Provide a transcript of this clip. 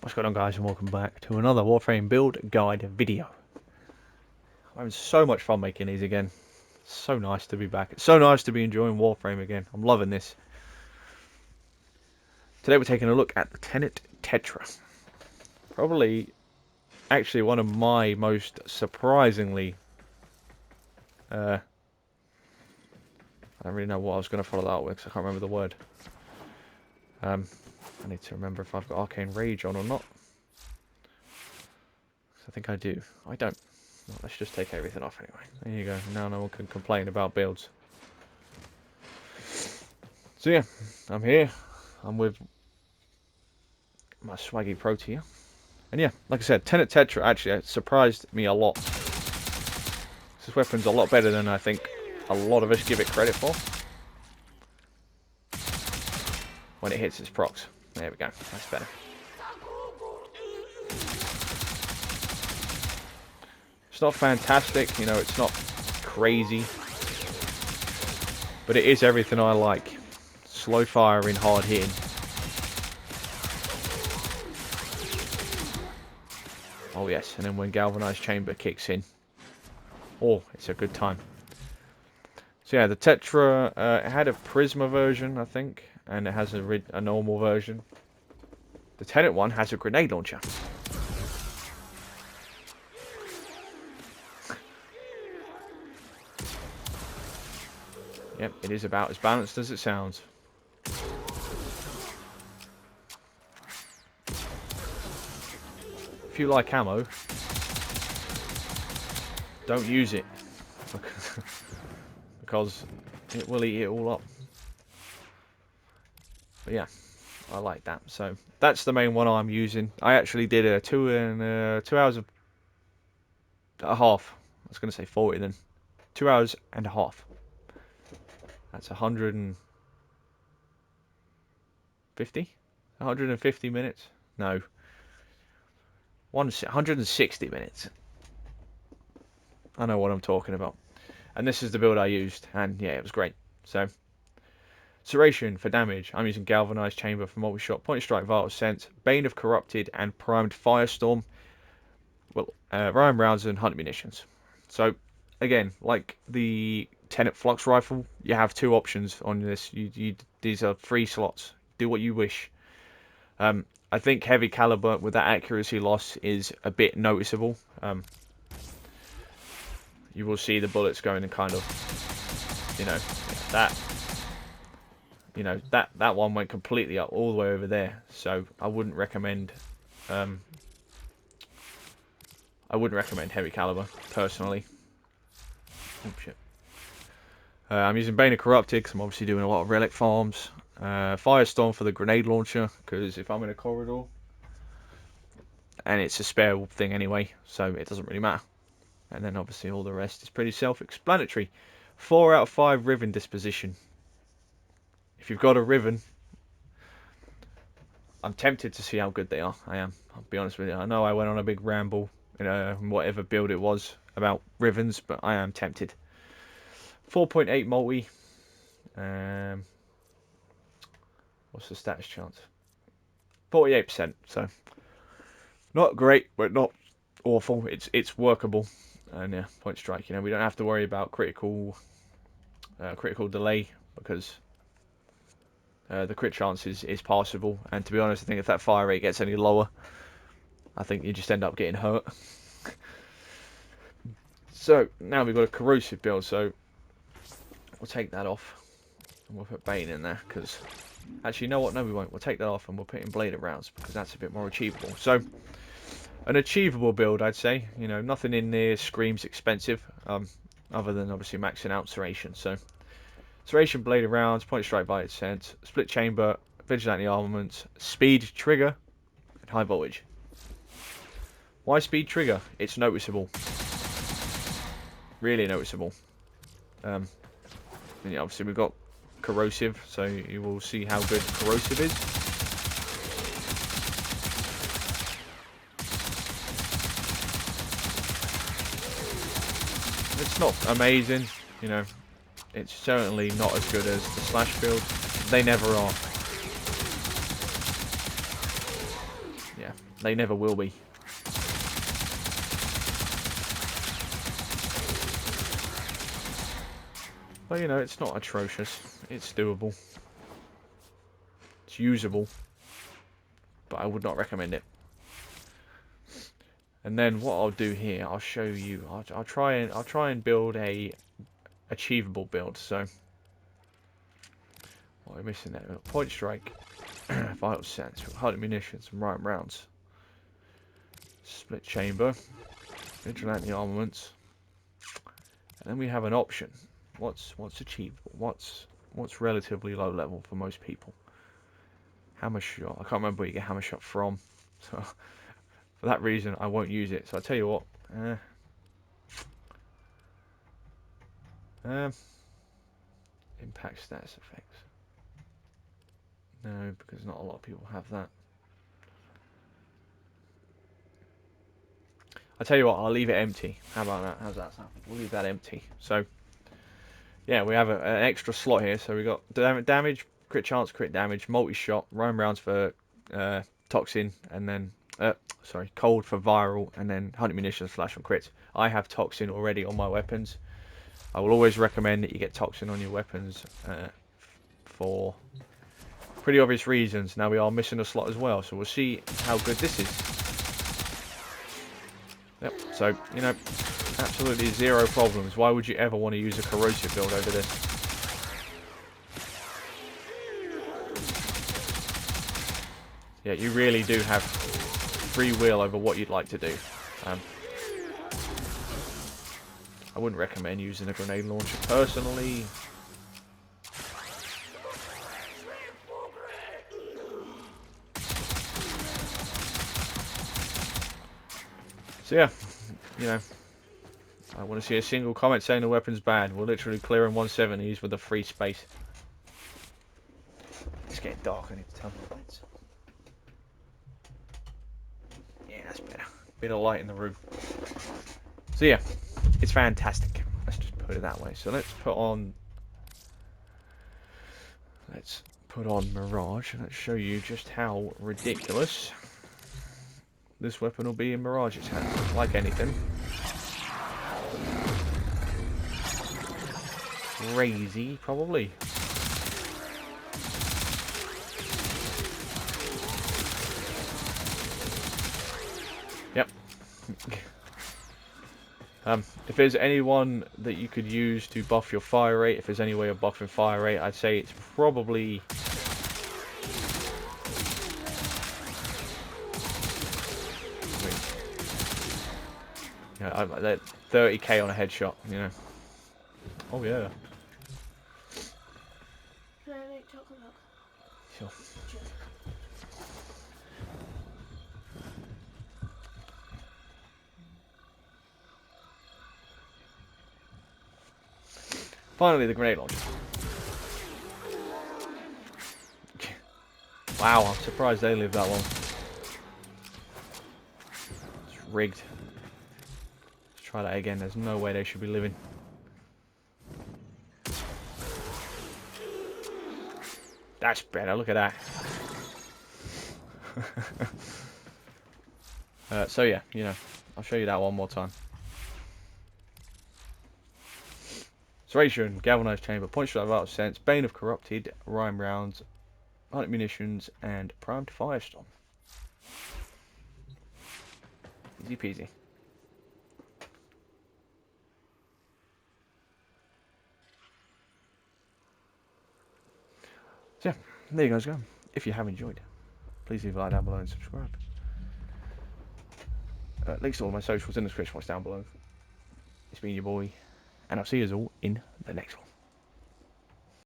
What's going on, guys, and welcome back to another Warframe build guide video. I'm having so much fun making these again. It's so nice to be back. It's so nice to be enjoying Warframe again. I'm loving this. Today we're taking a look at the Tenent Tetra. Probably, actually, one of my most surprisingly... I don't really know what I was going to follow that up with because I can't remember the word. I need to remember if I've got Arcane Rage on or not. I think I do. I don't. Well, let's just take everything off anyway. There you go. Now no one can complain about builds. So yeah, I'm here. I'm with my swaggy Protea. And yeah, like I said, Tenent Tetra actually surprised me a lot. This weapon's a lot better than I think a lot of us give it credit for. When it hits its procs. There we go. That's better. It's not fantastic, you know, it's not crazy. But it is everything I like. Slow firing, hard hitting. Oh yes, and then when Galvanized Chamber kicks in. Oh, it's a good time. So yeah, the Tetra, it had a Prisma version, I think. And it has a normal version. The Tenant one has a grenade launcher. Yep, it is about as balanced as it sounds. If you like ammo, don't use it. Because it will eat it all up. But yeah, I like that. So that's the main one I'm using. I actually did a 2 hours and a half. I was going to say 40 then. 2 hours and a half. That's 150 minutes? No. 160 minutes. I know what I'm talking about. And this is the build I used. And yeah, it was great. So, Serration for damage. I'm using Galvanized Chamber for multi-shot, Point Strike, Vital Sense, Bane of Corrupted, and Primed Firestorm. Well, Ryan rounds and Hunt Munitions. So, again, like the Tenant Flux Rifle, you have two options on this. These are 3 slots. Do what you wish. I think heavy caliber with that accuracy loss is a bit noticeable. You will see the bullets going and kind of, you know, that one went completely up all the way over there. So I wouldn't recommend heavy caliber personally. Oh shit. I'm using Bane of Corrupted because I'm obviously doing a lot of relic farms. Firestorm for the grenade launcher because if I'm in a corridor, and it's a spare thing anyway, so it doesn't really matter. And then obviously all the rest is pretty self-explanatory. 4 out of 5 Riven disposition. If you've got a Riven, I'm tempted to see how good they are. I am. I'll be honest with you. I know I went on a big ramble in whatever build it was about Rivens, but I am tempted. 4.8 multi. What's the status chance? 48%. So not great, but not awful. It's workable. And yeah, Point Strike. You know, we don't have to worry about critical delay because the crit chance is passable. And to be honest, I think if that fire rate gets any lower, I think you just end up getting hurt. So now we've got a corrosive build. So we'll take that off and we'll put Bane in there because actually, you know what? No, we won't. We'll take that off and we'll put in Bladed Rounds because that's a bit more achievable. So an achievable build, I'd say. You know, nothing in there screams expensive, other than obviously maxing out Serration. So, Serration, Bladed Rounds, Point Strike, Vital Sense, Split Chamber, Vigilante Armaments, Speed Trigger, and High Voltage. Why Speed Trigger? It's noticeable. Really noticeable. And yeah, obviously we've got Corrosive, so you will see how good Corrosive is. It's not amazing, you know, it's certainly not as good as the Slash build. They never are. Yeah, They never will be. But you know, it's not atrocious. It's doable. It's usable. But I would not recommend it. And then what I'll do here, I'll show you. I'll try and build a achievable build. So what are we missing there? Point strike, vital sense, hard munitions, and right rounds. Split chamber, vigilante armaments, and then we have an option. What's achievable? What's relatively low level for most people? Hammer shot. I can't remember where you get hammer shot from. So for that reason, I won't use it. So I'll tell you what. Impact status effects. No, because not a lot of people have that. I tell you what, I'll leave it empty. How about that? How's that sound? We'll leave that empty. So, yeah, we have an extra slot here. So we got damage, crit chance, crit damage, multi-shot, roam rounds for toxin, and then cold for viral, and then hunting munitions, flash on crits. I have toxin already on my weapons. I will always recommend that you get toxin on your weapons for pretty obvious reasons. Now we are missing a slot as well, so we'll see how good this is. Yep, so, you know, absolutely zero problems. Why would you ever want to use a corrosive build over this? Yeah, you really do have free will over what you'd like to do. I wouldn't recommend using a grenade launcher personally. So yeah, you know, I want to see a single comment saying the weapon's bad. We're literally clearing 170s with a free space. It's getting dark, I need to turn my lights. Yeah, that's better. Bit of light in the room. So yeah, it's fantastic. Let's just put it that way. So let's put on Mirage, and let's show you just how ridiculous this weapon will be in Mirage's hands. Like anything. Crazy, probably. Yep. If there's anyone that you could use to buff your fire rate, if there's any way of buffing fire rate, I'd say it's probably... that 30k on a headshot, you know. Oh yeah. Can I make chocolate milk? Sure. Finally, the grenade launcher. Wow, I'm surprised they lived that long. It's rigged. Let's try that again. There's no way they should be living. That's better. Look at that. So yeah, you know, I'll show you that one more time. Serration, galvanized chamber, point shot of vital sense, bane of corrupted, rhyme rounds, hunting munitions, and primed firestorm. Easy peasy. So yeah, there you guys go. If you have enjoyed, please leave a like down below and subscribe. Links to all my socials in the description box down below. It's been your boy, and I'll see you all in the next one.